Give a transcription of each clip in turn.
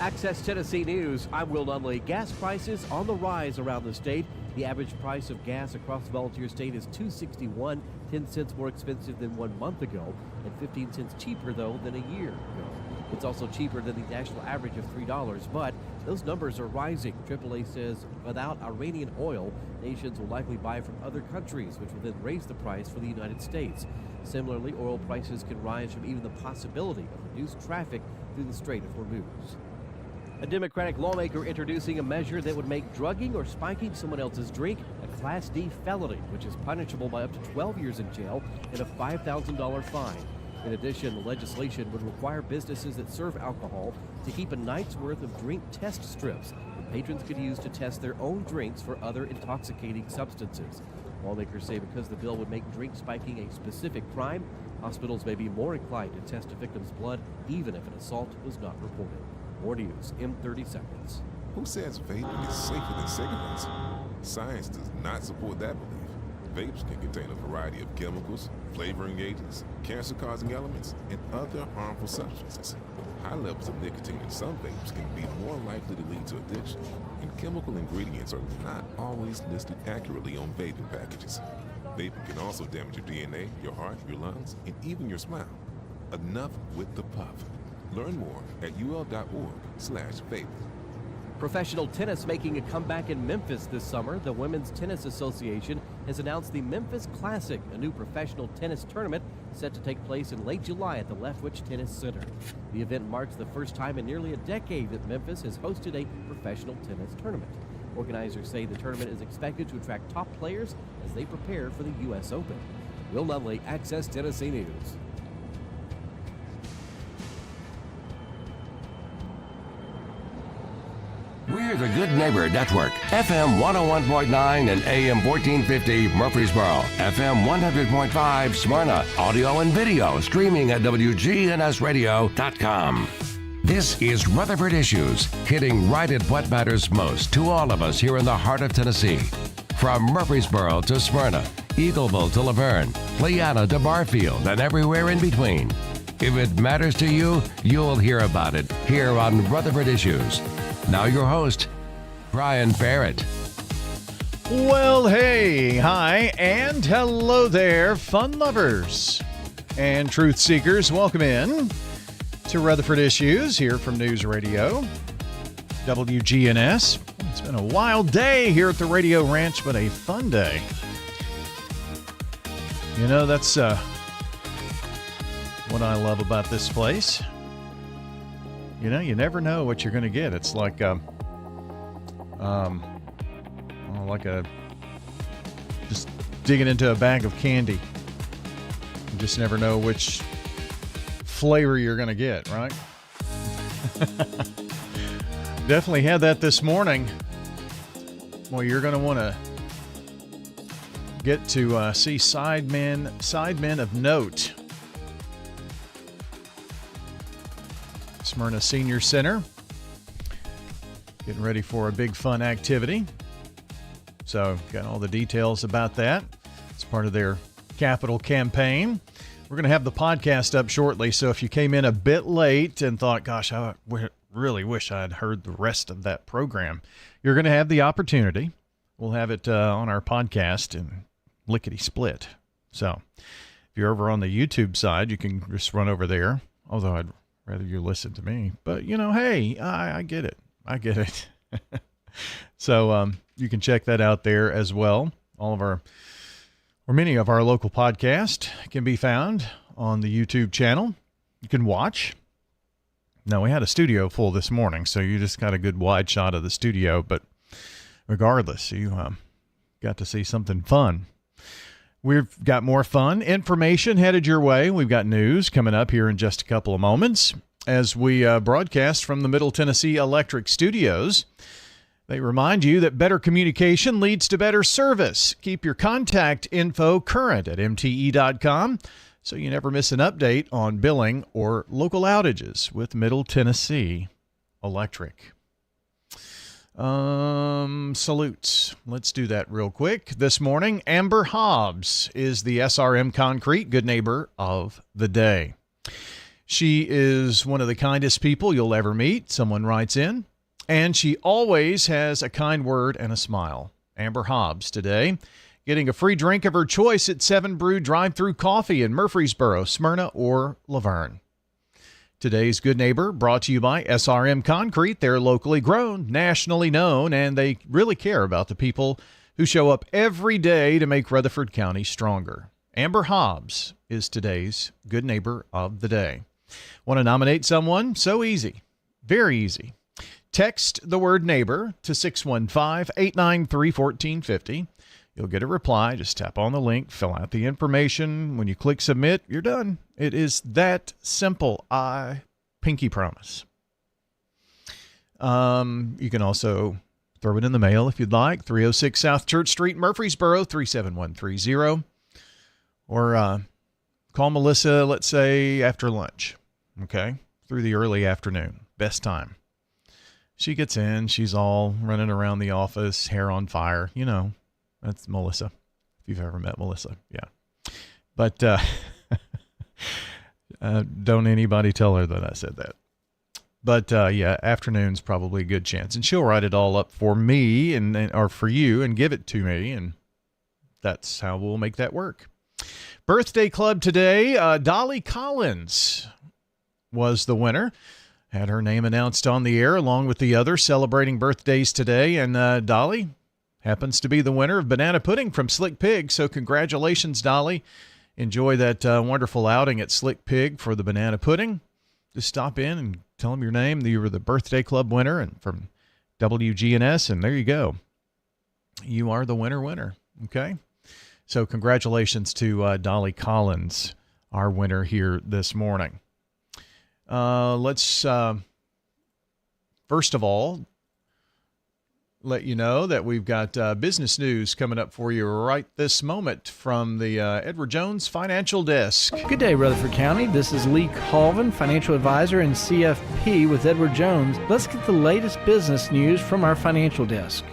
Access Tennessee News. I'm Will Nunley. Gas prices on the rise around the state. The average price of gas across the Volunteer State is $2.61, 10 cents more expensive than 1 month ago, and 15 cents cheaper, though, than a year ago. It's also cheaper than the national average of $3, but those numbers are rising. AAA says without Iranian oil, nations will likely buy from other countries, which will then raise the price for the United States. Similarly, oil prices can rise from even the possibility of reduced traffic through the Strait of Hormuz. A Democratic lawmaker introducing a measure that would make drugging or spiking someone else's drink a Class D felony, which is punishable by up to 12 years in jail and a $5,000 fine. In addition, the legislation would require businesses that serve alcohol to keep a night's worth of drink test strips that patrons could use to test their own drinks for other intoxicating substances. Lawmakers say because the bill would make drink spiking a specific crime, hospitals may be more inclined to test a victim's blood even if an assault was not reported. More news in 30 seconds. Who says vaping is safer than cigarettes? Science does not support that belief. Vapes can contain a variety of chemicals, flavoring agents, cancer-causing elements, and other harmful substances. High levels of nicotine in some vapes can be more likely to lead to addiction, and chemical ingredients are not always listed accurately on vaping packages. Vaping can also damage your DNA, your heart, your lungs, and even your smile. Enough with the puff. Learn more at ul.org/vape. Professional tennis making a comeback in Memphis this summer. The Women's Tennis Association has announced the Memphis Classic, a new professional tennis tournament set to take place in late July at the Leftwich Tennis Center. The event marks the first time in nearly a decade that Memphis has hosted a professional tennis tournament. Organizers say the tournament is expected to attract top players as they prepare for the U.S. Open. Will Nunley, Access Tennessee News. We're the Good Neighbor Network, FM 101.9 and AM 1450 Murfreesboro, FM 100.5 Smyrna, audio and video streaming at WGNSradio.com. This is Rutherford Issues, hitting right at what matters most to all of us here in the heart of Tennessee. From Murfreesboro to Smyrna, Eagleville to Laverne, Leanna to Barfield, and everywhere in between. If it matters to you, you'll hear about it here on Rutherford Issues. Now your host, Bryan Barrett. Well, hey, hi, and hello there, fun lovers and truth seekers. Welcome in to Rutherford Issues here from News Radio, WGNS. It's been a wild day here at the Radio Ranch, but a fun day. You know, that's what I love about this place. You know, you never know what you're going to get. It's like just digging into a bag of candy. You just never know which flavor you're going to get, right? Definitely had that this morning. Well, you're going to want to get to see sidemen of note. Smyrna Senior Center, getting ready for a big fun activity. So got all the details about that. It's part of their capital campaign. We're going to have the podcast up shortly, so if you came in a bit late and thought, gosh, I really wish I had heard the rest of that program, you're going to have the opportunity. We'll have it on our podcast in lickety-split. So if you're over on the YouTube side, you can just run over there, although I'd rather you listen to me. But, you know, hey, I get it. I get it. So you can check that out there as well. All of our, or many of our local podcasts can be found on the YouTube channel. You can watch. Now, we had a studio full this morning, so you just got a good wide shot of the studio. But regardless, you got to see something fun. We've got more fun information headed your way. We've got news coming up here in just a couple of moments as we broadcast from the Middle Tennessee Electric Studios. They remind you that better communication leads to better service. Keep your contact info current at mte.com so you never miss an update on billing or local outages with Middle Tennessee Electric. Salutes. Let's do that real quick. This morning, Amber Hobbs is the SRM Concrete Good Neighbor of the Day. She is one of the kindest people you'll ever meet, someone writes in. And she always has a kind word and a smile. Amber Hobbs today, getting a free drink of her choice at 7 Brew Drive-Thru Coffee in Murfreesboro, Smyrna, or Laverne. Today's Good Neighbor brought to you by SRM Concrete. They're locally grown, nationally known, and they really care about the people who show up every day to make Rutherford County stronger. Amber Hobbs is today's Good Neighbor of the day. Want to nominate someone? So easy. Very easy. Text the word neighbor to 615-893-1450. You'll get a reply. Just tap on the link, fill out the information. When you click submit, you're done. It is that simple. I pinky promise. You can also throw it in the mail if you'd like. 306 South Church Street, Murfreesboro, 37130. Or call Melissa, let's say, after lunch. Okay? Through the early afternoon. Best time. She gets in. She's all running around the office, hair on fire. You know. That's Melissa, if you've ever met Melissa. Yeah. But don't anybody tell her that I said that. But, yeah, afternoon's probably a good chance. And she'll write it all up for me or for you and give it to me. And that's how we'll make that work. Birthday club today. Dolly Collins was the winner. Had her name announced on the air along with the others celebrating birthdays today. And Dolly happens to be the winner of banana pudding from Slick Pig. So congratulations, Dolly. Enjoy that wonderful outing at Slick Pig for the banana pudding. Just stop in and tell them your name. You were the birthday club winner and from WGNS, and there you go. You are the winner. Okay? So congratulations to Dolly Collins, our winner here this morning. Let's, first of all, let you know that we've got business news coming up for you right this moment from the Edward Jones Financial Desk. Good day, Rutherford County. This is Lee Colvin, financial advisor and CFP with Edward Jones. Let's get the latest business news from our financial desk.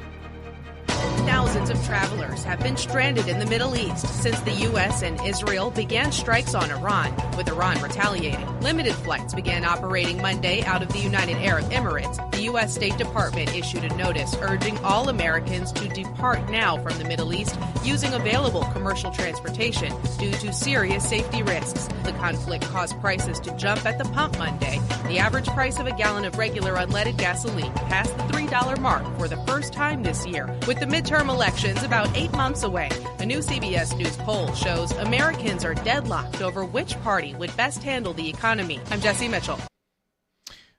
Thousands of travelers have been stranded in the Middle East since the U.S. and Israel began strikes on Iran, with Iran retaliating. Limited flights began operating Monday out of the United Arab Emirates. The U.S. State Department issued a notice urging all Americans to depart now from the Middle East using available commercial transportation due to serious safety risks. The conflict caused prices to jump at the pump Monday. The average price of a gallon of regular unleaded gasoline passed the $3 mark for the first time this year. With the midterm elections about 8 months away, a new CBS News poll shows Americans are deadlocked over which party would best handle the economy. I'm Jesse Mitchell.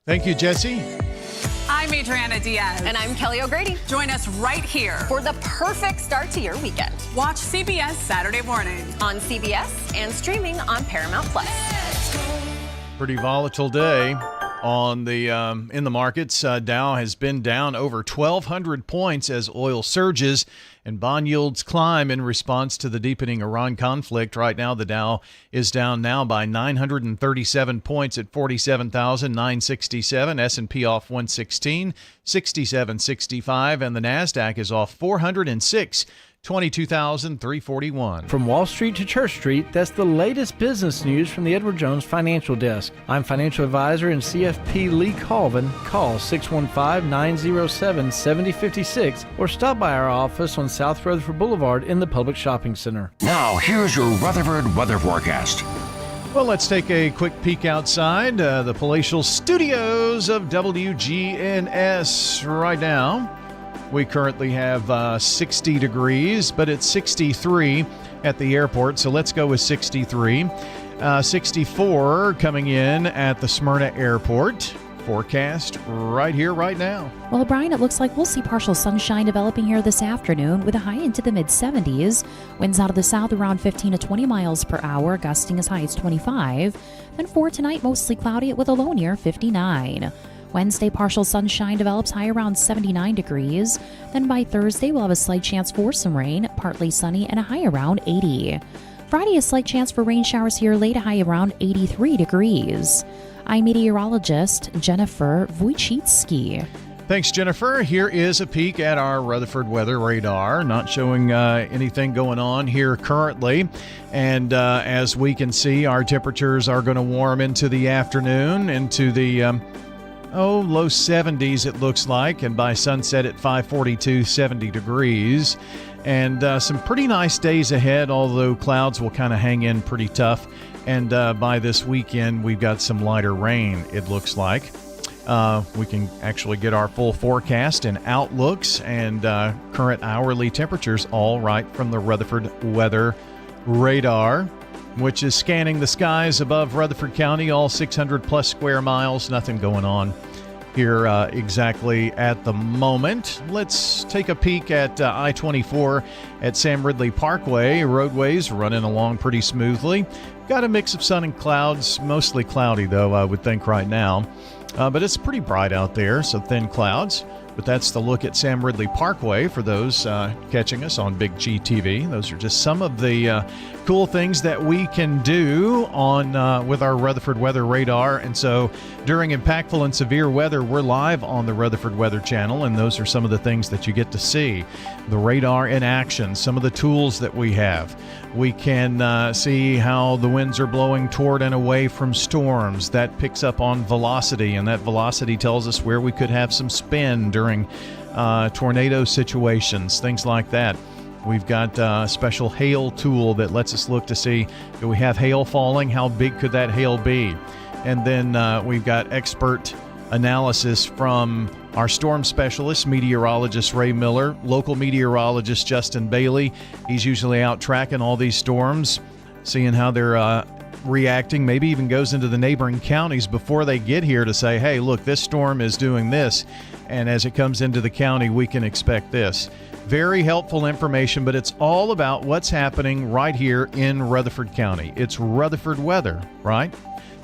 Thank you, Jesse. I'm Adriana Diaz. And I'm Kelly O'Grady. Join us right here for the perfect start to your weekend. Watch CBS Saturday morning on CBS and streaming on Paramount Plus. Pretty volatile day on the in the markets. Dow has been down over 1,200 points as oil surges and bond yields climb in response to the deepening Iran conflict. Right now, the Dow is down now by 937 points at 47,967. S&P off 116, 67.65, and the Nasdaq is off 406. 22,341. From Wall Street to Church Street, that's the latest business news from the Edward Jones Financial Desk. I'm financial advisor and CFP Lee Colvin. Call 615-907-7056 or stop by our office on South Rutherford Boulevard in the Public Shopping Center. Now, here's your Rutherford weather forecast. Well, let's take a quick peek outside the palatial studios of WGNS right now. We currently have 60 degrees, but it's 63 at the airport, so let's go with 63. 64 coming in at the Smyrna Airport. Forecast right here, right now. Well, Brian, it looks like we'll see partial sunshine developing here this afternoon with a high into the mid-70s. Winds out of the south around 15 to 20 miles per hour, gusting as high as 25. Then for tonight, mostly cloudy with a low near 59. Wednesday, partial sunshine develops high around 79 degrees. Then by Thursday, we'll have a slight chance for some rain, partly sunny, and a high around 80. Friday, a slight chance for rain showers here late, a high around 83 degrees. I'm meteorologist Jennifer Wojcicki. Thanks, Jennifer. Here is a peek at our Rutherford weather radar. Not showing anything going on here currently. And as we can see, our temperatures are going to warm into the afternoon, into the low 70s it looks like. And by sunset at 5:42, 70 degrees. And some pretty nice days ahead, although clouds will kind of hang in pretty tough. And by this weekend, we've got some lighter rain, it looks like. We can actually get our full forecast and outlooks and current hourly temperatures all right from the Rutherford weather radar, which is scanning the skies above Rutherford County, all 600 plus square miles. Nothing going on here exactly at the moment. Let's take a peek at I-24 at Sam Ridley Parkway. Roadways running along pretty smoothly. Got a mix of sun and clouds, mostly cloudy though, I would think right now. But it's pretty bright out there, so thin clouds. But that's the look at Sam Ridley Parkway for those catching us on Big G TV. Those are just some of the cool things that we can do on with our Rutherford weather radar. And so during impactful and severe weather, we're live on the Rutherford Weather Channel, and those are some of the things that you get to see. The radar in action, some of the tools that we have. We can see how the winds are blowing toward and away from storms. That picks up on velocity, and that velocity tells us where we could have some spin during tornado situations, things like that. We've got a special hail tool that lets us look to see, do we have hail falling? How big could that hail be? And then we've got expert analysis from our storm specialist, meteorologist Ray Miller, local meteorologist Justin Bailey. He's usually out tracking all these storms, seeing how they're reacting, maybe even goes into the neighboring counties before they get here to say, hey, look, this storm is doing this, and as it comes into the county, we can expect this. Very helpful information, but it's all about what's happening right here in Rutherford County. It's Rutherford weather, right?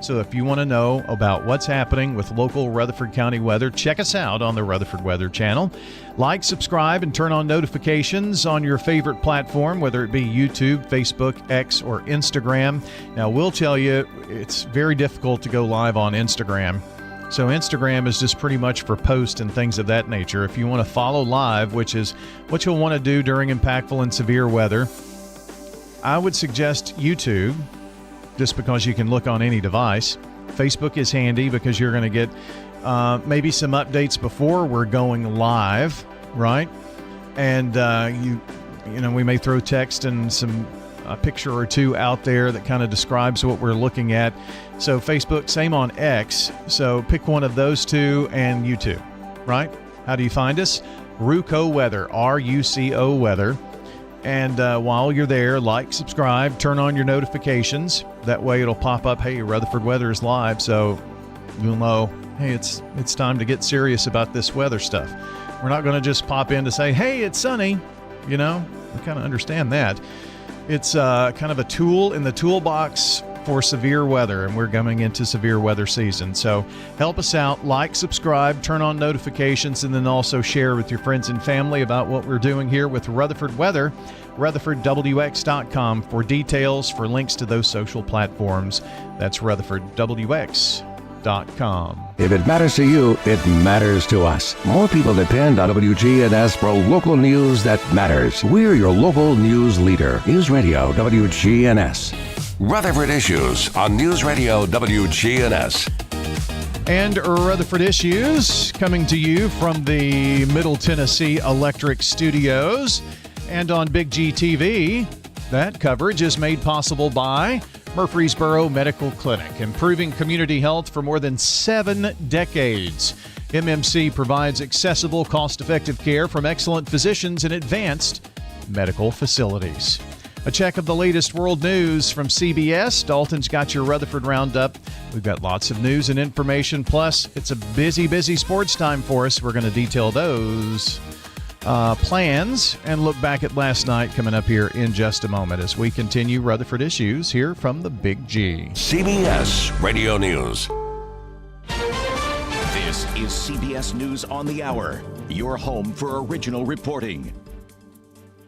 So if you want to know about what's happening with local Rutherford County weather, check us out on the Rutherford Weather Channel. Like, subscribe, and turn on notifications on your favorite platform, whether it be YouTube, Facebook, X, or Instagram. Now, we'll tell you, it's very difficult to go live on Instagram. So Instagram is just pretty much for posts and things of that nature. If you want to follow live, which is what you'll want to do during impactful and severe weather, I would suggest YouTube, just because you can look on any device. Facebook is handy because you're going to get maybe some updates before we're going live, right? And we may throw text and a picture or two out there that kind of describes what we're looking at. So Facebook, same on X. So pick one of those two, and YouTube, right? How do you find us? RUCO Weather, R-U-C-O Weather. And while you're there, like, subscribe, turn on your notifications. That way it'll pop up, hey, Rutherford Weather is live, so you'll know, hey, it's time to get serious about this weather stuff. We're not going to just pop in to say, hey, it's sunny. We kind of understand that. It's kind of a tool in the toolbox for severe weather, and we're coming into severe weather season. So help us out, like, subscribe, turn on notifications, and then also share with your friends and family about what we're doing here with Rutherford Weather. RutherfordWX.com for details, for links to those social platforms. That's RutherfordWX.com. If it matters to you, it matters to us. More people depend on WGNS for local news that matters. We're your local news leader. News Radio WGNS. Rutherford Issues on News Radio WGNS. And Rutherford Issues coming to you from the Middle Tennessee Electric Studios and on Big G TV. That coverage is made possible by Murfreesboro Medical Clinic, improving community health for more than 7 decades. MMC provides accessible, cost-effective care from excellent physicians in advanced medical facilities. A check of the latest world news from CBS. Dalton's got your Rutherford Roundup. We've got lots of news and information. Plus, it's a busy sports time for us. We're going to detail those plans and look back at last night coming up here in just a moment as we continue Rutherford Issues here from the Big G. CBS Radio News. This is CBS News on the Hour, your home for original reporting.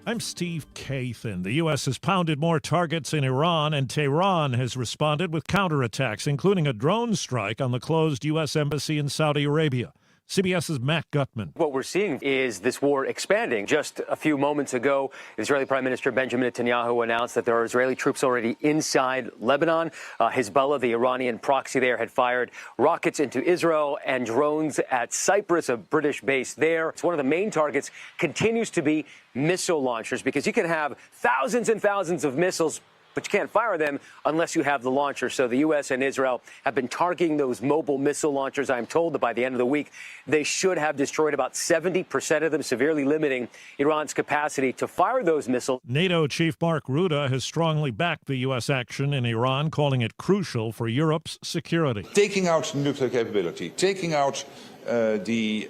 I'm Steve Kathan. The U.S. has pounded more targets in Iran, and Tehran has responded with counterattacks, including a drone strike on the closed U.S. embassy in Saudi Arabia. CBS's Matt Gutman. What we're seeing is this war expanding. Just a few moments ago, Israeli Prime Minister Benjamin Netanyahu announced that there are Israeli troops already inside Lebanon. Hezbollah, the Iranian proxy there, had fired rockets into Israel and drones at Cyprus, a British base there. It's one of the main targets continues to be missile launchers, because you can have thousands and thousands of missiles, but you can't fire them unless you have the launcher. So the U.S. and Israel have been targeting those mobile missile launchers. I'm told that by the end of the week, they should have destroyed about 70% of them, severely limiting Iran's capacity to fire those missiles. NATO Chief Mark Rutte has strongly backed the U.S. action in Iran, calling it crucial for Europe's security. Taking out nuclear capability, taking out the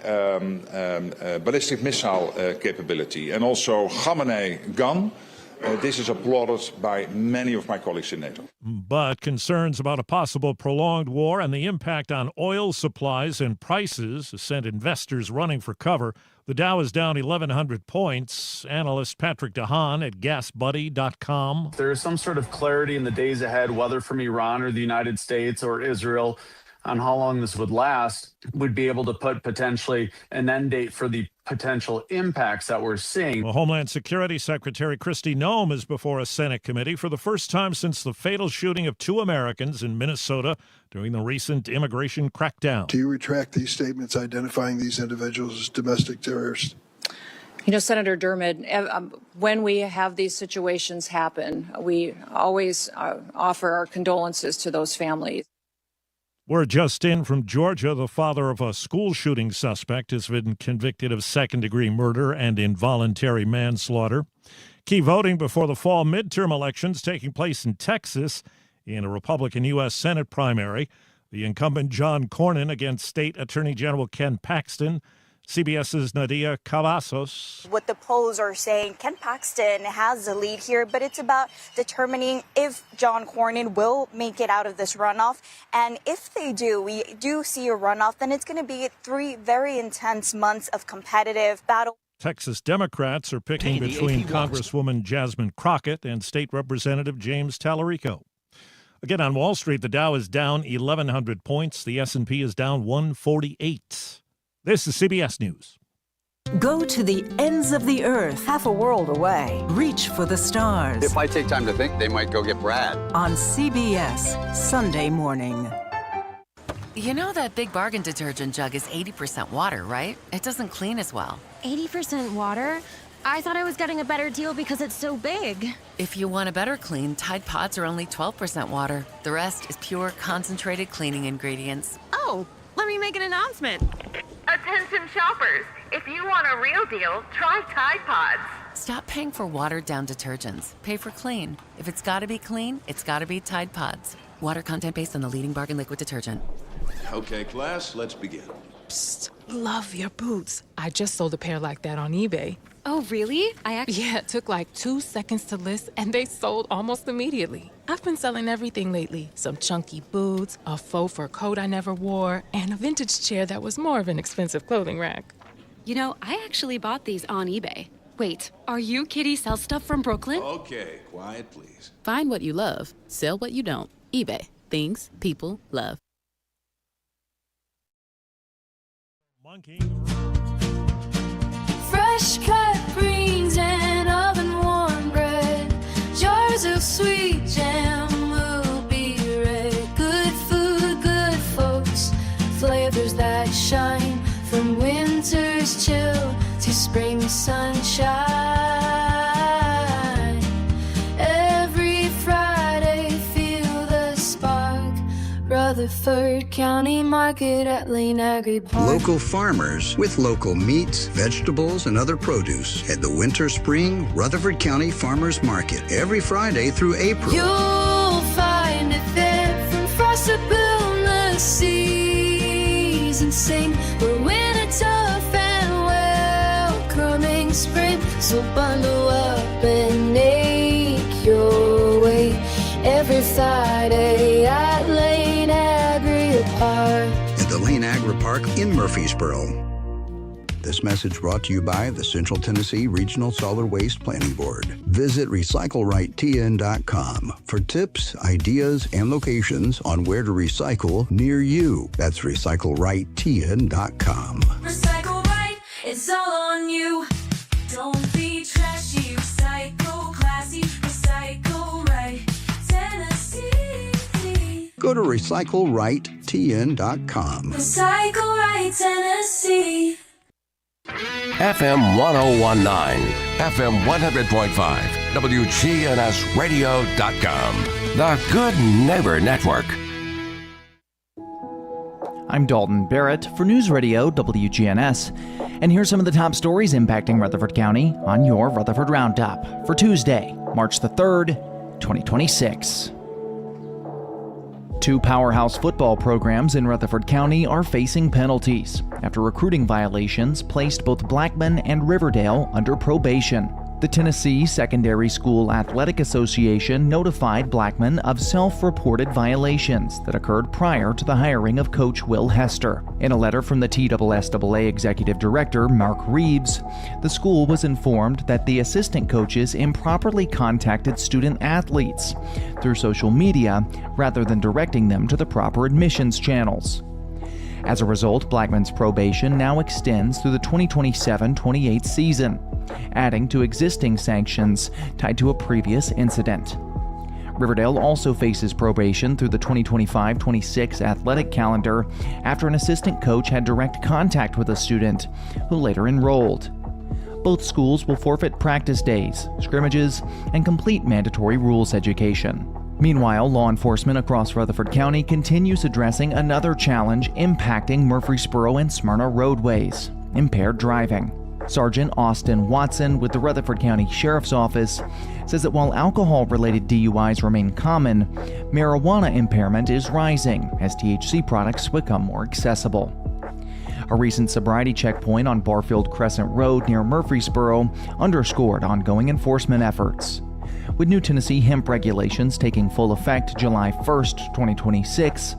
ballistic missile capability, and also Khamenei gun. This is applauded by many of my colleagues in NATO. But concerns about a possible prolonged war and the impact on oil supplies and prices sent investors running for cover. The Dow is down 1,100 points. Analyst Patrick DeHaan at GasBuddy.com. If there is some sort of clarity in the days ahead, whether from Iran or the United States or Israel, on how long this would last, would be able to put potentially an end date for the potential impacts that we're seeing. Well, Homeland Security Secretary Kristi Noem is before a Senate committee for the first time since the fatal shooting of 2 Americans in Minnesota during the recent immigration crackdown. Do you retract these statements identifying these individuals as domestic terrorists? You know, Senator Dermott, when we have these situations happen, we always offer our condolences to those families. We're just in from Georgia. The father of a school shooting suspect has been convicted of second-degree murder and involuntary manslaughter. Key voting before the fall midterm elections taking place in Texas in a Republican U.S. Senate primary. The incumbent John Cornyn against State Attorney General Ken Paxton. CBS's Nadia Cavazos. What the polls are saying, Ken Paxton has the lead here, but it's about determining if John Cornyn will make it out of this runoff. And if they do, we do see a runoff, then it's going to be 3 very intense months of competitive battle. Texas Democrats are picking between Congresswoman Jasmine Crockett and State Representative James Tallarico. Again, on Wall Street, the Dow is down 1,100 points. The S&P is down 148. This is CBS News. Go to the ends of the earth, half a world away. Reach for the stars. If I take time to think, they might go get Brad. On CBS, Sunday morning. You know that Big Bargain detergent jug is 80% water, right? It doesn't clean as well. 80% water? I thought I was getting a better deal because it's so big. If you want a better clean, Tide Pods are only 12% water. The rest is pure, concentrated cleaning ingredients. Oh, let me make an announcement. Attention shoppers, if you want a real deal, try Tide Pods. Stop paying for watered-down detergents. Pay for clean. If it's got to be clean, it's got to be Tide Pods. Water content based on the leading bargain liquid detergent. Okay, class, let's begin. Psst, love your boots. I just sold a pair like that on eBay. Oh, really? Yeah, it took like 2 seconds to list, and they sold almost immediately. I've been selling everything lately. Some chunky boots, a faux fur coat I never wore, and a vintage chair that was more of an expensive clothing rack. You know, I actually bought these on eBay. Wait, are you Kitty Sell Stuff from Brooklyn? Okay, quiet, please. Find what you love, sell what you don't. eBay. Things people love. Fresh cut greens and oven-warm bread. Jars of sweet jam will be red. Good food, good folks. Flavors that shine from winter's chill to spring sunshine. Every Friday, feel the spark. Rutherford County Market at Lane Agri Park. Local farmers with local meats, vegetables, and other produce at the Winter Spring Rutherford County Farmers Market every Friday through April. You'll find it there from frost to boundless seas and sing. We're winter tough and welcoming spring. So bundle up and make your way every Friday at Lane Agri Park. At the Lane Agri Park in Murfreesboro. This message brought to you by the Central Tennessee Regional Solid Waste Planning Board. Visit recyclerightTN.com for tips, ideas, and locations on where to recycle near you. That's recyclerightTN.com. Recycle right, it's all on you. Don't be trashy, recycle classy, recycle right, Tennessee. Go to recyclerightTN.com. Recycle right, Tennessee. FM 1019, FM 100.5, WGNSradio.com. The Good Neighbor Network. I'm Dalton Barrett for News Radio WGNS, and here's some of the top stories impacting Rutherford County on your Rutherford Roundup for Tuesday, March the 3rd, 2026. Two powerhouse football programs in Rutherford County are facing penalties after recruiting violations placed both Blackman and Riverdale under probation. The Tennessee Secondary School Athletic Association notified Blackman of self-reported violations that occurred prior to the hiring of Coach Will Hester. In a letter from the TSSAA Executive Director, Mark Reeves, the school was informed that the assistant coaches improperly contacted student athletes through social media rather than directing them to the proper admissions channels. As a result, Blackman's probation now extends through the 2027-28 season, adding to existing sanctions tied to a previous incident. Riverdale also faces probation through the 2025-26 athletic calendar after an assistant coach had direct contact with a student who later enrolled. Both schools will forfeit practice days, scrimmages, and complete mandatory rules education. Meanwhile, law enforcement across Rutherford County continues addressing another challenge impacting Murfreesboro and Smyrna roadways: impaired driving. Sergeant Austin Watson with the Rutherford County Sheriff's Office says that while alcohol-related DUIs remain common, marijuana impairment is rising as THC products become more accessible. A recent sobriety checkpoint on Barfield Crescent Road near Murfreesboro underscored ongoing enforcement efforts. With new Tennessee hemp regulations taking full effect July 1st, 2026,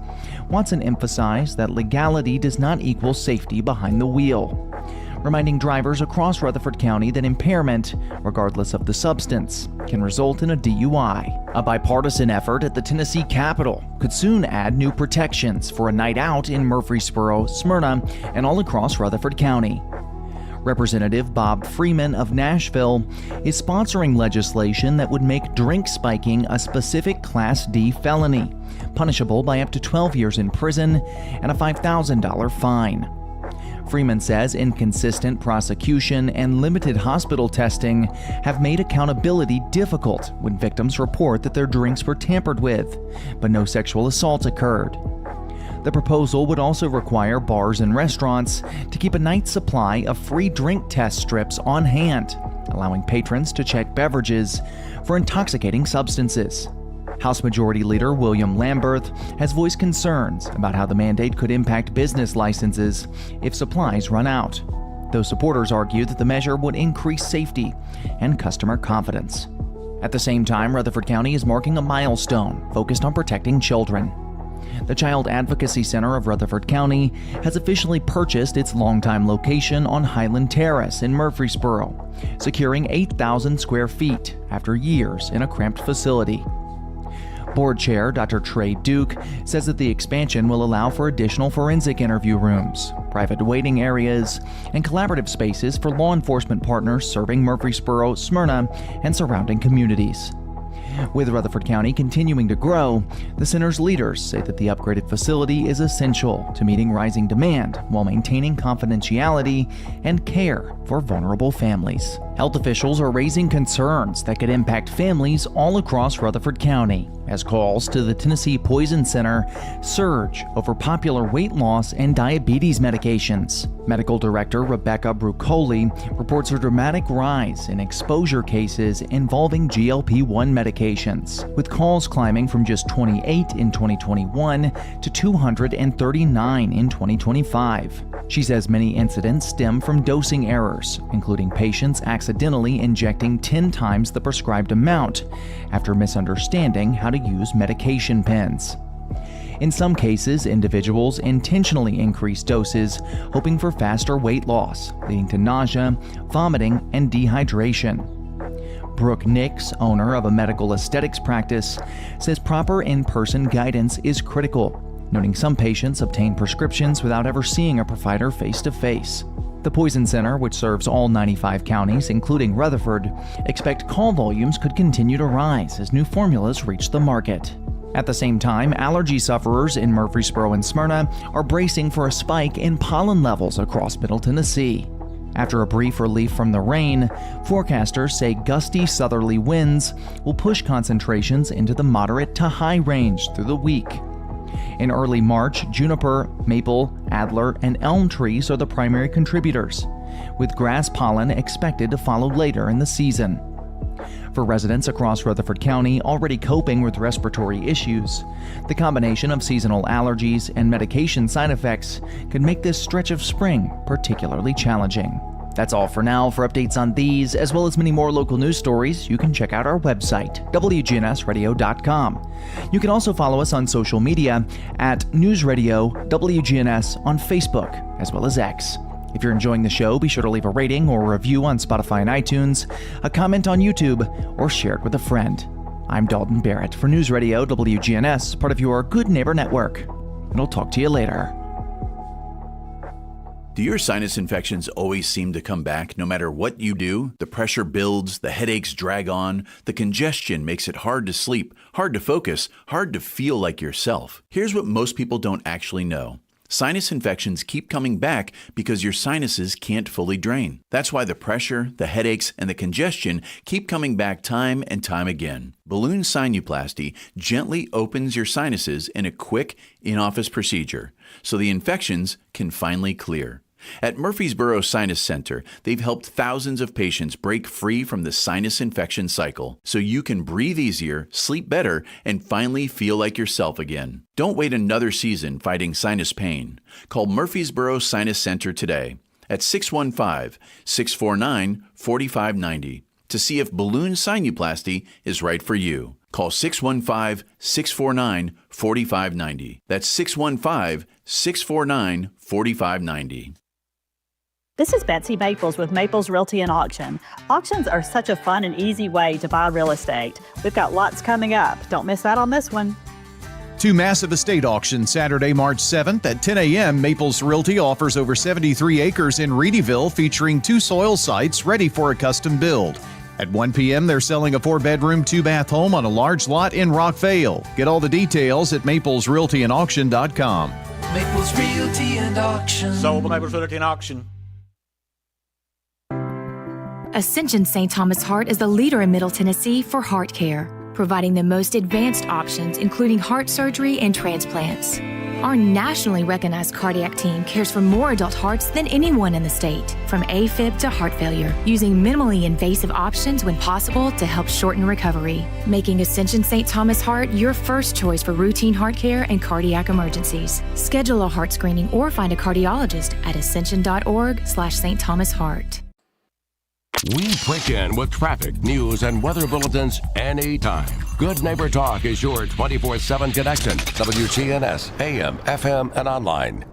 Watson emphasized that legality does not equal safety behind the wheel, reminding drivers across Rutherford County that impairment, regardless of the substance, can result in a DUI. A bipartisan effort at the Tennessee Capitol could soon add new protections for a night out in Murfreesboro, Smyrna, and all across Rutherford County. Representative Bob Freeman of Nashville is sponsoring legislation that would make drink spiking a specific Class D felony, punishable by up to 12 years in prison and a $5,000 fine. Freeman says inconsistent prosecution and limited hospital testing have made accountability difficult when victims report that their drinks were tampered with, but no sexual assault occurred. The proposal would also require bars and restaurants to keep a night's supply of free drink test strips on hand, allowing patrons to check beverages for intoxicating substances. House Majority Leader William Lamberth has voiced concerns about how the mandate could impact business licenses if supplies run out, though supporters argue that the measure would increase safety and customer confidence. At the same time, Rutherford County is marking a milestone focused on protecting children. The Child Advocacy Center of Rutherford County has officially purchased its longtime location on Highland Terrace in Murfreesboro, securing 8,000 square feet after years in a cramped facility. Board Chair Dr. Trey Duke says that the expansion will allow for additional forensic interview rooms, private waiting areas, and collaborative spaces for law enforcement partners serving Murfreesboro, Smyrna, and surrounding communities. With Rutherford County continuing to grow, the center's leaders say that the upgraded facility is essential to meeting rising demand while maintaining confidentiality and care for vulnerable families. Health officials are raising concerns that could impact families all across Rutherford County as calls to the Tennessee Poison Center surge over popular weight loss and diabetes medications. Medical Director Rebecca Brucoli reports a dramatic rise in exposure cases involving GLP-1 medications, with calls climbing from just 28 in 2021 to 239 in 2025. She says many incidents stem from dosing errors, including patients accidentally injecting 10 times the prescribed amount after misunderstanding how to use medication pens. In some cases, individuals intentionally increase doses, hoping for faster weight loss, leading to nausea, vomiting, and dehydration. Brooke Nix, owner of a medical aesthetics practice, says proper in-person guidance is critical, noting some patients obtain prescriptions without ever seeing a provider face-to-face. The Poison Center, which serves all 95 counties, including Rutherford, expect call volumes could continue to rise as new formulas reach the market. At the same time, allergy sufferers in Murfreesboro and Smyrna are bracing for a spike in pollen levels across Middle Tennessee. After a brief relief from the rain, forecasters say gusty southerly winds will push concentrations into the moderate to high range through the week. In early March, juniper, maple, adler, and elm trees are the primary contributors, with grass pollen expected to follow later in the season. For residents across Rutherford County already coping with respiratory issues, the combination of seasonal allergies and medication side effects could make this stretch of spring particularly challenging. That's all for now. For updates on these, as well as many more local news stories, you can check out our website, WGNSradio.com. You can also follow us on social media at News Radio WGNS on Facebook, as well as X. If you're enjoying the show, be sure to leave a rating or a review on Spotify and iTunes, a comment on YouTube, or share it with a friend. I'm Dalton Barrett for News Radio WGNS, part of your Good Neighbor Network. And I'll talk to you later. Do your sinus infections always seem to come back no matter what you do? The pressure builds, the headaches drag on, the congestion makes it hard to sleep, hard to focus, hard to feel like yourself. Here's what most people don't actually know. Sinus infections keep coming back because your sinuses can't fully drain. That's why the pressure, the headaches, and the congestion keep coming back time and time again. Balloon sinuplasty gently opens your sinuses in a quick, in-office procedure, so the infections can finally clear. At Murfreesboro Sinus Center, they've helped thousands of patients break free from the sinus infection cycle, so you can breathe easier, sleep better, and finally feel like yourself again. Don't wait another season fighting sinus pain. Call Murfreesboro Sinus Center today at 615-649-4590 to see if balloon sinuplasty is right for you. Call 615-649-4590. That's 615-649-4590. This is Betsy Maples with Maples Realty and Auction. Auctions are such a fun and easy way to buy real estate. We've got lots coming up. Don't miss out on this one. Two massive estate auctions Saturday, March 7th at 10 a.m. Maples Realty offers over 73 acres in Reedyville featuring 2 soil sites ready for a custom build. At 1 p.m., they're selling a 4-bedroom, 2-bath home on a large lot in Rockvale. Get all the details at maplesrealtyandauction.com. Maples Realty and Auction. Sold by Maples Realty and Auction. Ascension St. Thomas Heart is the leader in Middle Tennessee for heart care, providing the most advanced options, including heart surgery and transplants. Our nationally recognized cardiac team cares for more adult hearts than anyone in the state, from AFib to heart failure, using minimally invasive options when possible to help shorten recovery, making Ascension St. Thomas Heart your first choice for routine heart care and cardiac emergencies. Schedule a heart screening or find a cardiologist at ascension.org/St. Thomas Heart. We prick in with traffic, news, and weather bulletins anytime. Good Neighbor Talk is your 24/7 connection. WGNS, AM, FM, and online.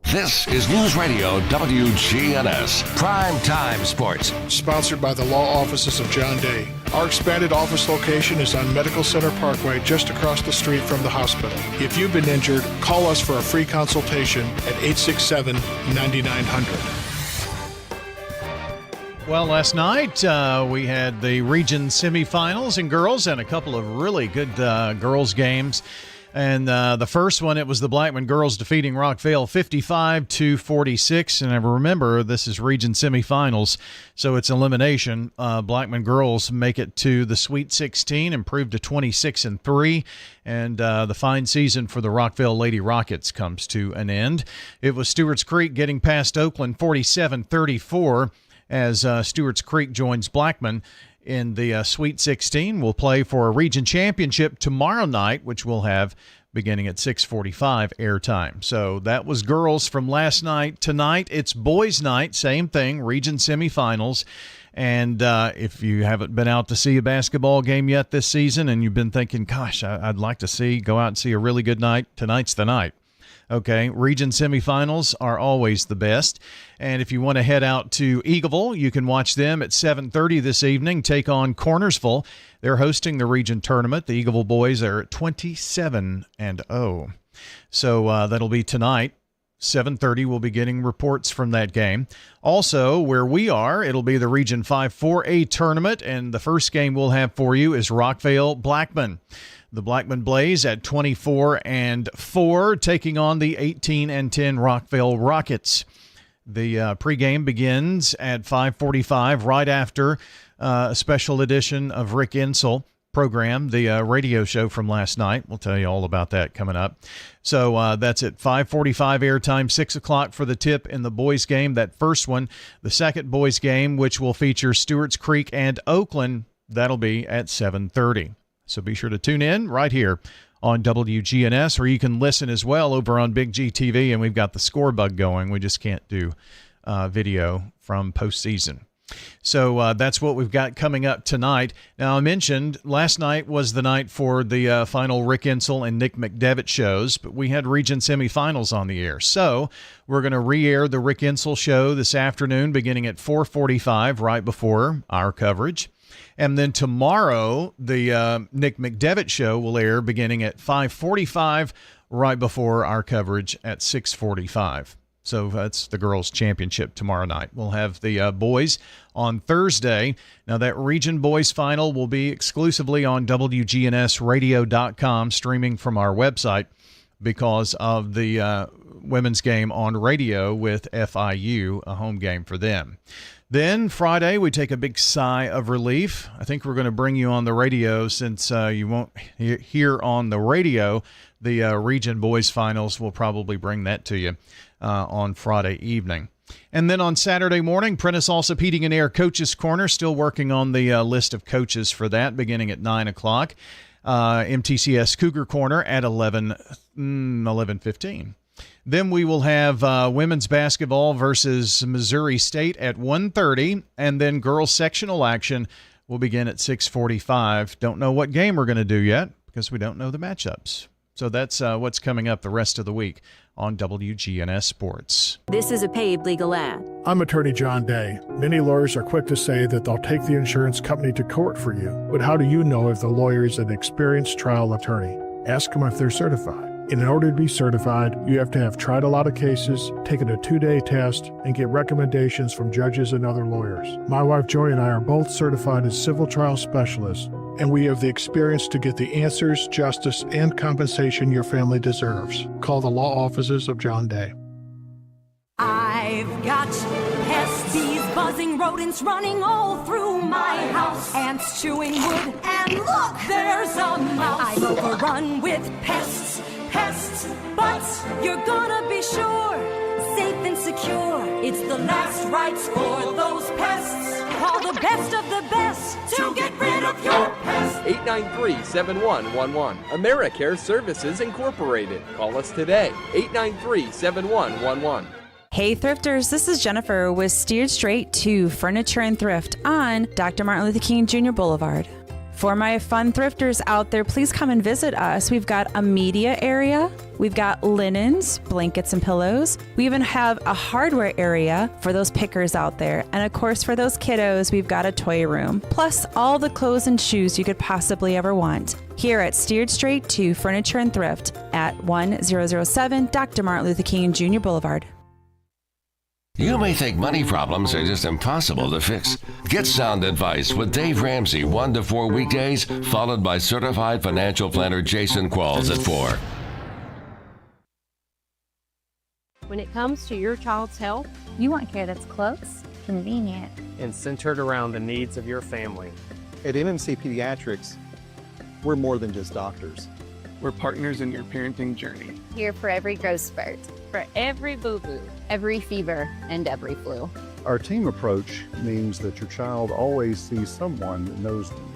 This is News Radio WGNS, Prime Time Sports. Sponsored by the law offices of John Day. Our expanded office location is on Medical Center Parkway, just across the street from the hospital. If you've been injured, call us for a free consultation at 867-9900. Well, last night we had the region semifinals in girls and a couple of really good girls games. And the first one, it was the Blackman girls defeating Rockvale 55-46. And remember, this is region semifinals, so it's elimination. Blackman girls make it to the Sweet 16, improved to 26-3. And the fine season for the Rockvale Lady Rockets comes to an end. It was Stewart's Creek getting past Oakland 47-34. As Stewart's Creek joins Blackman in the Sweet 16. We'll play for a region championship tomorrow night, which we'll have beginning at 6:45 airtime. So that was girls from last night. Tonight, it's boys' night, same thing, region semifinals. And if you haven't been out to see a basketball game yet this season and you've been thinking, gosh, I'd like to go out and see a really good night, tonight's the night. Okay, region semifinals are always the best. And if you want to head out to Eagleville, you can watch them at 7:30 this evening, take on Cornersville. They're hosting the region tournament. The Eagleville boys are 27-0. So that'll be tonight. 7:30, we'll be getting reports from that game. Also, where we are, it'll be the Region 5 4A tournament, and the first game we'll have for you is Rockvale-Blackman. The Blackman Blaze at 24-4, taking on the 18-10 Rockvale Rockets. The pregame begins at 5:45, right after a special edition of Rick Insell program, the radio show from last night. We'll tell you all about that coming up. So that's at 5:45 airtime, 6 o'clock for the tip in the boys game. That first one, the second boys game, which will feature Stewart's Creek and Oakland, that'll be at 7:30. So be sure to tune in right here on WGNS, or you can listen as well over on Big G TV, and we've got the score bug going. We just can't do video from postseason. So that's what we've got coming up tonight. Now, I mentioned last night was the night for the final Rick Insell and Nick McDevitt shows, but we had region semifinals on the air. So we're going to re-air the Rick Insell show this afternoon beginning at 4:45, right before our coverage. And then tomorrow, the Nick McDevitt show will air beginning at 5:45, right before our coverage at 6:45. So that's the girls' championship tomorrow night. We'll have the boys on Thursday. Now, that region boys final will be exclusively on WGNSradio.com, streaming from our website because of the women's game on radio with FIU, a home game for them. Then Friday, we take a big sigh of relief. I think we're going to bring you on the radio since you won't hear on the radio. The region boys finals will probably bring that to you on Friday evening. And then on Saturday morning, Prentice Allsup Heating and Air Coaches Corner, still working on the list of coaches for that, beginning at 9 o'clock. MTCS Cougar Corner at 11:15. Then we will have women's basketball versus Missouri State at 1:30, and then girls sectional action will begin at 6:45. Don't know what game we're going to do yet because we don't know the matchups. So that's what's coming up the rest of the week on WGNS Sports. This is a paid legal ad. I'm attorney John Day. Many lawyers are quick to say that they'll take the insurance company to court for you. But how do you know if the lawyer is an experienced trial attorney? Ask them if they're certified. And in order to be certified, you have to have tried a lot of cases, taken a 2-day test, and get recommendations from judges and other lawyers. My wife Joy and I are both certified as civil trial specialists, and we have the experience to get the answers, justice, and compensation your family deserves. Call the law offices of John Day. I've got pests, bees, buzzing, rodents running all through my house, ants chewing wood, and look, there's a mouse. I'm overrun with pests, but you're gonna be sure, safe and secure. It's the last rites for those pests. Call the best of the best to get rid of your pests. 893-7111. AmeriCare Services Incorporated. Call us today. 893-7111. Hey thrifters, this is Jennifer with Steered Straight to Furniture and Thrift on Dr. Martin Luther King Jr. Boulevard. For my fun thrifters out there, please come and visit us. We've got a media area, we've got linens, blankets and pillows. We even have a hardware area for those pickers out there. And of course, for those kiddos, we've got a toy room, plus all the clothes and shoes you could possibly ever want. Here at Steered Straight to Furniture and Thrift at 1007 Dr. Martin Luther King Jr. Boulevard. You may think money problems are just impossible to fix. Get sound advice with Dave Ramsey 1 to 4 weekdays, followed by certified financial planner Jason Qualls at 4. When it comes to your child's health, you want care that's close, convenient, and centered around the needs of your family. At MMC Pediatrics, we're more than just doctors. We're partners in your parenting journey. Here for every growth spurt, for every boo-boo, every fever, and every flu. Our team approach means that your child always sees someone that knows them.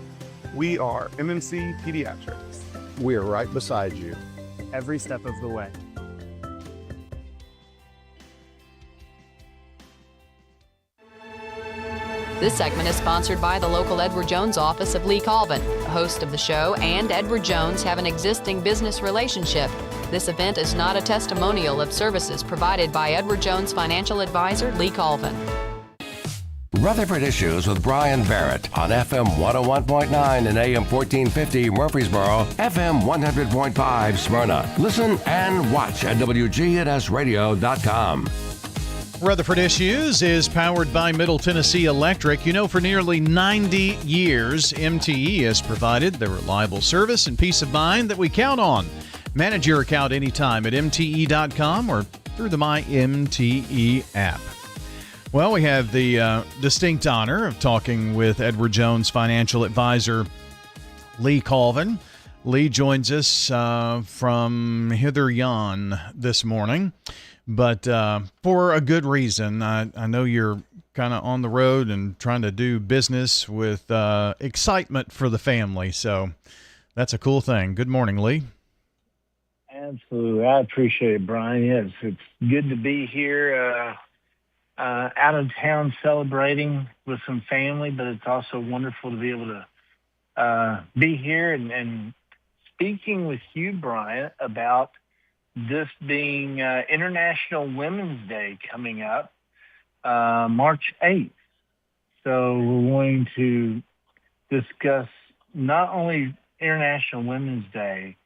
We are MMC Pediatrics. We are right beside you. Every step of the way. This segment is sponsored by the local Edward Jones office of Lee Colvin. The host of the show and Edward Jones have an existing business relationship. This event is not a testimonial of services provided by Edward Jones financial advisor Lee Colvin. Rutherford Issues with Bryan Barrett on FM 101.9 and AM 1450 Murfreesboro, FM 100.5 Smyrna. Listen and watch at WGNSradio.com. Rutherford Issues is powered by Middle Tennessee Electric. You know, for nearly 90 years, MTE has provided the reliable service and peace of mind that we count on. Manage your account anytime at MTE.com or through the My MTE app. Well, we have the distinct honor of talking with Edward Jones financial advisor Lee Colvin. Lee joins us from hither yon this morning, but for a good reason. I know you're kind of on the road and trying to do business with excitement for the family, so that's a cool thing. Good morning, Lee. Absolutely. I appreciate it, Brian. Yes, it's good to be here. Out of town celebrating with some family, but it's also wonderful to be able to be here and speaking with you, Brian, about this being International Women's Day coming up, March 8th. So we're going to discuss not only International Women's Day,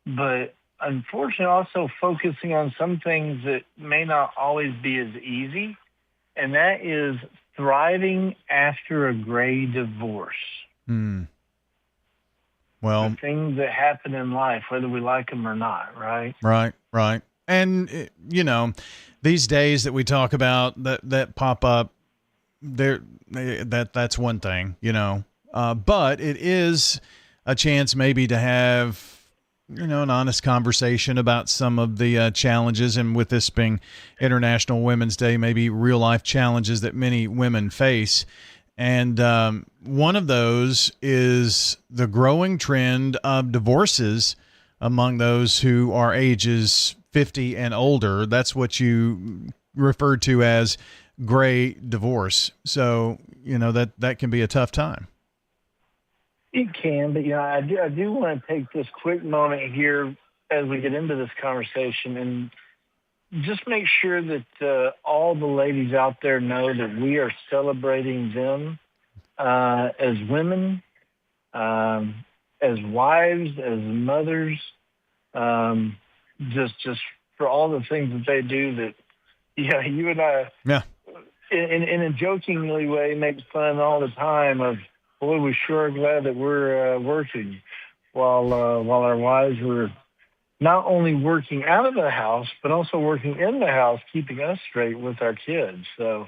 but unfortunately also focusing on some things that may not always be as easy. And that is thriving after a gray divorce. Well, the things that happen in life, whether we like them or not, right? Right. And, you know, these days that we talk about that pop up, that's one thing, you know. But it is a chance maybe to have, you know, an honest conversation about some of the challenges, and with this being International Women's Day, maybe real life challenges that many women face. And one of those is the growing trend of divorces among those who are ages 50 and older. That's what you referred to as gray divorce. So, you know, that can be a tough time. It can, but, you know, I do want to take this quick moment here as we get into this conversation and just make sure that all the ladies out there know that we are celebrating them as women, as wives, as mothers, just for all the things that they do that, yeah, you and I, in a jokingly way, make fun all the time of, boy, we sure are glad that we're working while our wives were not only working out of the house, but also working in the house, keeping us straight with our kids. So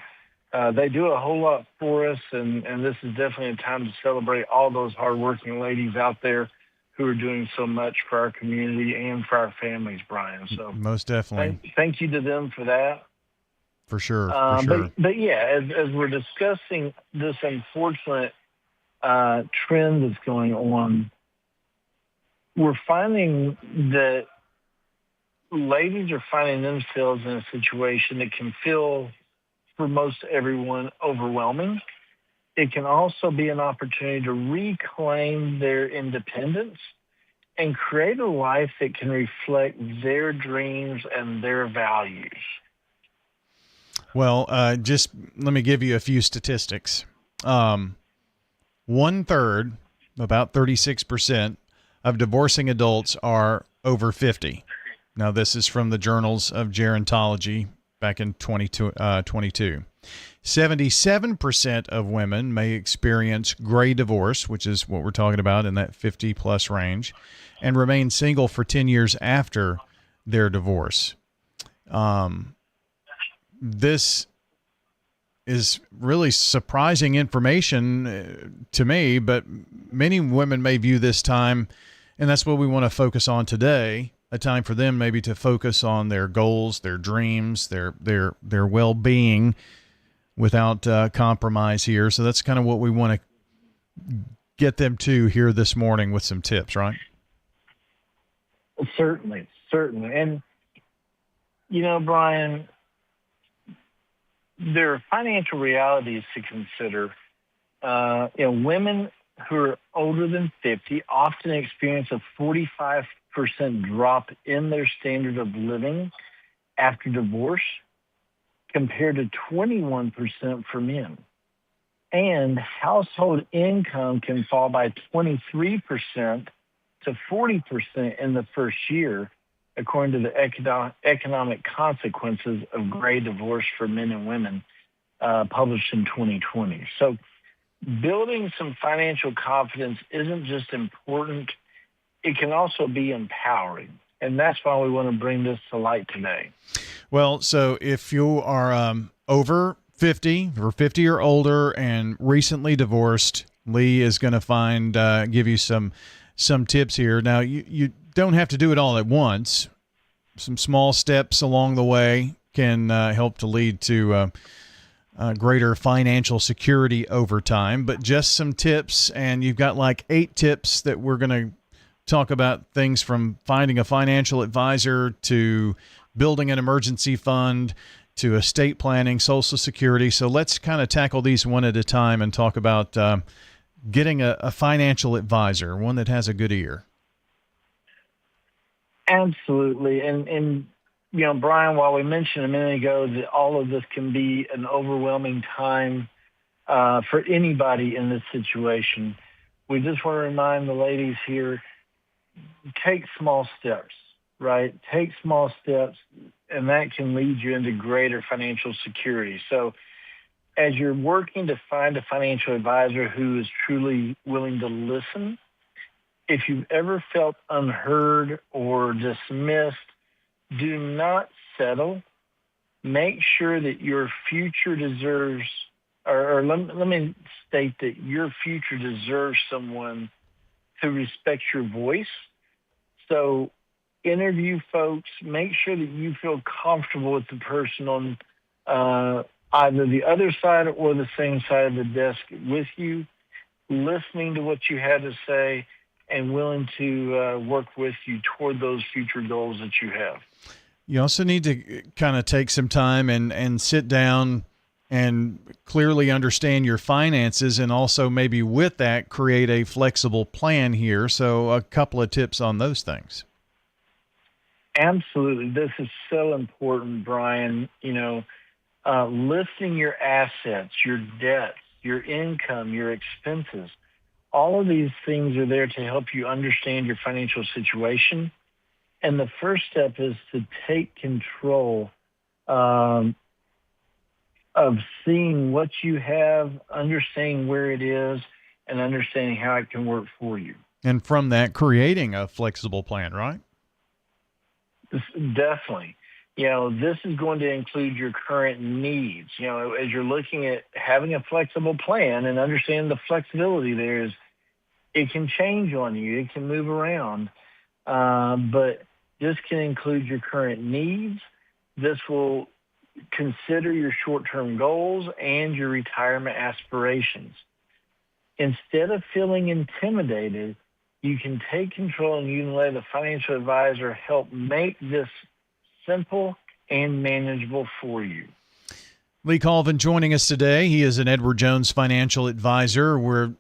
they do a whole lot for us, and this is definitely a time to celebrate all those hardworking ladies out there who are doing so much for our community and for our families, Brian. So most definitely. Thank you to them for that. For sure. But yeah, as we're discussing this unfortunate trend that's going on, we're finding that ladies are finding themselves in a situation that can feel, for most everyone, overwhelming. It can also be an opportunity to reclaim their independence and create a life that can reflect their dreams and their values. Well, just let me give you a few statistics. 1/3, about 36%, of divorcing adults are over 50. Now, this is from the Journals of Gerontology back in 2022. 77% of women may experience gray divorce, which is what we're talking about in that 50-plus range, and remain single for 10 years after their divorce. This is really surprising information to me, but many women may view this time, and that's what we want to focus on today, a time for them maybe to focus on their goals, their dreams, their well-being without compromise here. So that's kind of what we want to get them to here this morning with some tips, right? Certainly. And, you know, Brian, there are financial realities to consider. Women who are older than 50 often experience a 45% drop in their standard of living after divorce compared to 21% for men. And household income can fall by 23% to 40% in the first year, according to the economic consequences of gray divorce for men and women, published in 2020. So building some financial confidence isn't just important, it can also be empowering. And that's why we want to bring this to light today. Well, so if you are over 50 or 50 or older and recently divorced, Lee is going to give you some tips here. Now, you don't have to do it all at once. Some small steps along the way can help to lead to greater financial security over time. But just some tips, and you've got like 8 tips that we're going to talk about, things from finding a financial advisor to building an emergency fund to estate planning, Social Security. So let's kind of tackle these one at a time and talk about getting a financial advisor, one that has a good ear. Absolutely. And Bryan, while we mentioned a minute ago that all of this can be an overwhelming time for anybody in this situation, we just want to remind the ladies here, take small steps, right? Take small steps, and that can lead you into greater financial security. So as you're working to find a financial advisor who is truly willing to listen, if you've ever felt unheard or dismissed, do not settle. Make sure that your future deserves, or let me state that your future deserves someone who respects your voice. So interview folks, make sure that you feel comfortable with the person on either the other side or the same side of the desk with you, listening to what you had to say, and willing to work with you toward those future goals that you have. You also need to kind of take some time and sit down and clearly understand your finances, and also maybe with that create a flexible plan here. So a couple of tips on those things. Absolutely. This is so important, Bryan. Listing your assets, your debts, your income, your expenses. All of these things are there to help you understand your financial situation. And the first step is to take control of seeing what you have, understanding where it is, and understanding how it can work for you. And from that, creating a flexible plan, right? Definitely. This is going to include your current needs. As you're looking at having a flexible plan and understanding the flexibility there is, it can change on you. It can move around. But this can include your current needs. This will consider your short-term goals and your retirement aspirations. Instead of feeling intimidated, you can take control and you can let the financial advisor help make this simple and manageable for you. Lee Colvin joining us today. He is an Edward Jones financial advisor. We're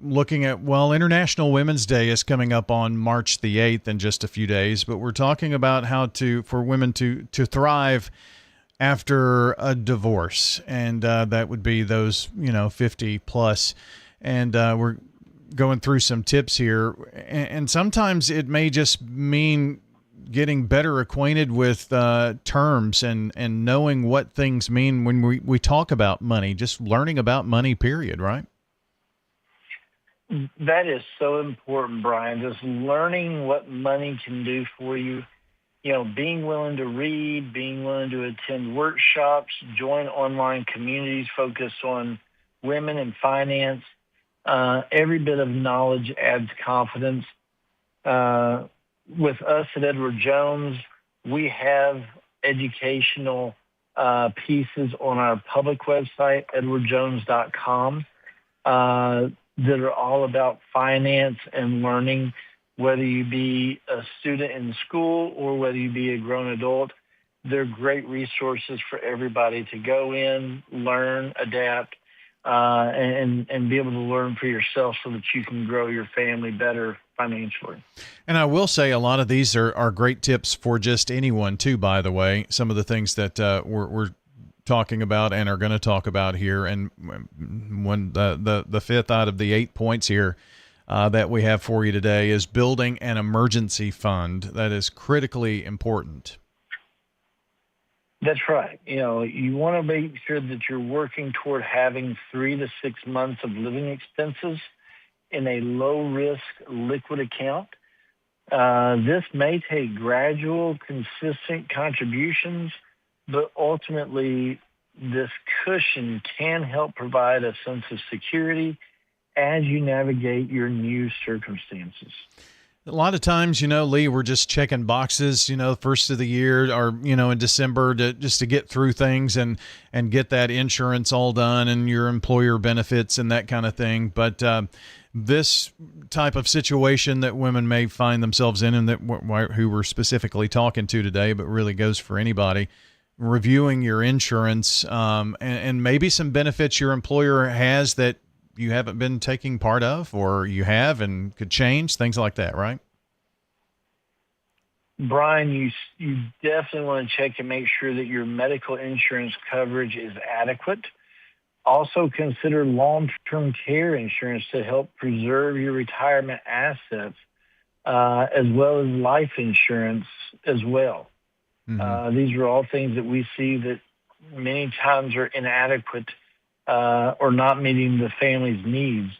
looking at, International Women's Day is coming up on March the 8th in just a few days, but we're talking about how for women to thrive after a divorce, and that would be those 50 plus, and we're going through some tips here, and sometimes it may just mean getting better acquainted with terms and knowing what things mean when we talk about money, just learning about money, period, right? That is so important, Bryan, just learning what money can do for you. Being willing to read, being willing to attend workshops, join online communities focused on women and finance. Every bit of knowledge adds confidence. With us at Edward Jones, we have educational pieces on our public website, edwardjones.com, that are all about finance and learning, whether you be a student in school or whether you be a grown adult. they're great resources for everybody to go in, learn, adapt, and be able to learn for yourself so that you can grow your family better financially. And I will say a lot of these are great tips for just anyone too, by the way. Some of the things that we're talking about and are going to talk about here. And when the fifth out of the 8 points here that we have for you today is building an emergency fund. That is critically important. That's right. You want to make sure that you're working toward having 3 to 6 months of living expenses in a low-risk liquid account. This may take gradual, consistent contributions, but ultimately this cushion can help provide a sense of security as you navigate your new circumstances. A lot of times, Lee, we're just checking boxes, first of the year or, in December just to get through things and get that insurance all done and your employer benefits and that kind of thing. But this type of situation that women may find themselves in and that who we're specifically talking to today, but really goes for anybody, reviewing your insurance and maybe some benefits your employer has that you haven't been taking part of or you have and could change, things like that, right? Brian, you definitely want to check and make sure that your medical insurance coverage is adequate. Also consider long-term care insurance to help preserve your retirement assets, as well as life insurance as well. Mm-hmm. These are all things that we see that many times are inadequate or not meeting the family's needs,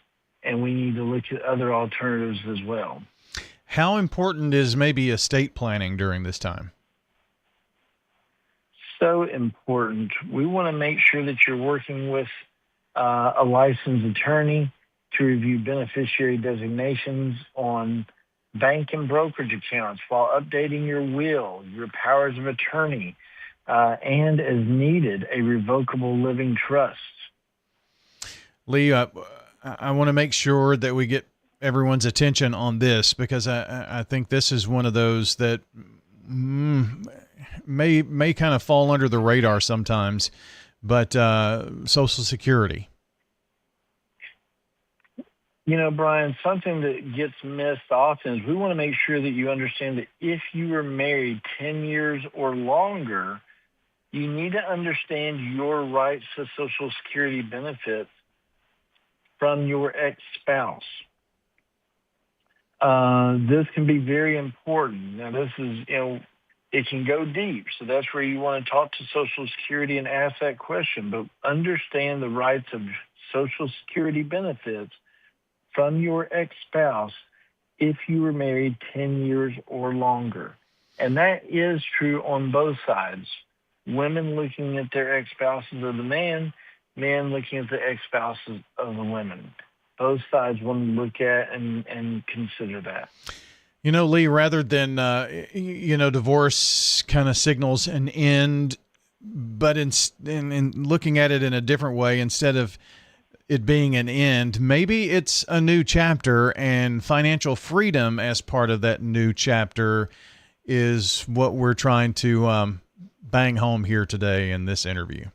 and we need to look at other alternatives as well. How important is maybe estate planning during this time? So important. We want to make sure that you're working with a licensed attorney to review beneficiary designations on bank and brokerage accounts while updating your will, your powers of attorney, and as needed, a revocable living trust. Lee, I want to make sure that we get everyone's attention on this because I think this is one of those that may kind of fall under the radar sometimes, but Social Security. Brian, something that gets missed often is we want to make sure that you understand that if you were married 10 years or longer, you need to understand your rights to Social Security benefits from your ex-spouse. This can be very important. Now, this is, it can go deep. So that's where you want to talk to Social Security and ask that question. But understand the rights of Social Security benefits from your ex-spouse if you were married 10 years or longer. And that is true on both sides. Women looking at their ex-spouses of the men looking at the ex-spouses of the women. Both sides want to look at and consider that. Lee, rather than, divorce kind of signals an end, but in looking at it in a different way, instead of it being an end, maybe it's a new chapter, and financial freedom as part of that new chapter is what we're trying to bang home here today in this interview.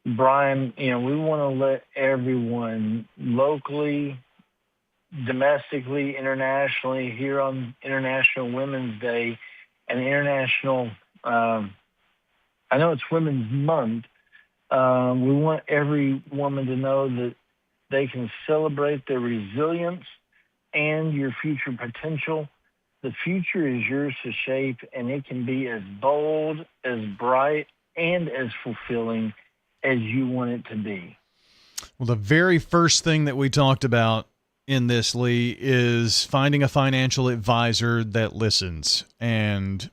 Brian, we want to let everyone locally, domestically, internationally, here on International Women's Day and International, I know it's Women's Month. We want every woman to know that they can celebrate their resilience and your future potential. The future is yours to shape, and it can be as bold, as bright, and as fulfilling as you want it to be. Well, the very first thing that we talked about in this, Lee, is finding a financial advisor that listens. And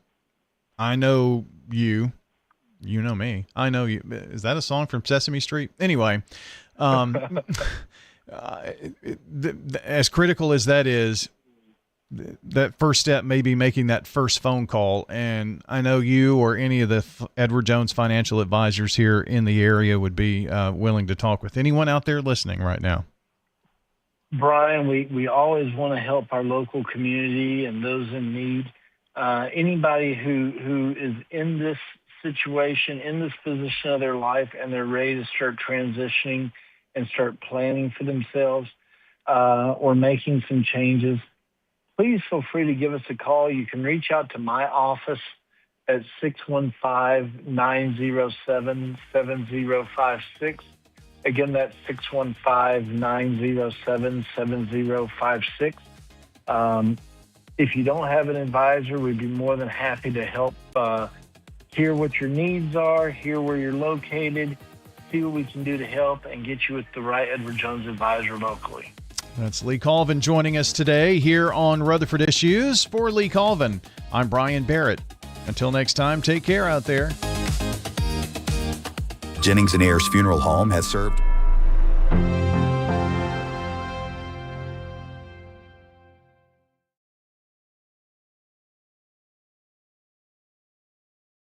I know you know me. I know you. Is that a song from Sesame Street? Anyway, as critical as that is, that first step may be making that first phone call. And I know you or any of the Edward Jones financial advisors here in the area would be willing to talk with anyone out there listening right now. Brian, we always want to help our local community and those in need. anybody who is in this situation, in this position of their life, and they're ready to start transitioning and start planning for themselves or making some changes, please feel free to give us a call. You can reach out to my office at 615-907-7056. Again, that's 615-907-7056. If you don't have an advisor, we'd be more than happy to help hear what your needs are, hear where you're located, see what we can do to help, and get you with the right Edward Jones advisor locally. That's Lee Colvin joining us today here on Rutherford Issues. For Lee Colvin, I'm Bryan Barrett. Until next time, take care out there. Jennings and Ayers Funeral Home has served.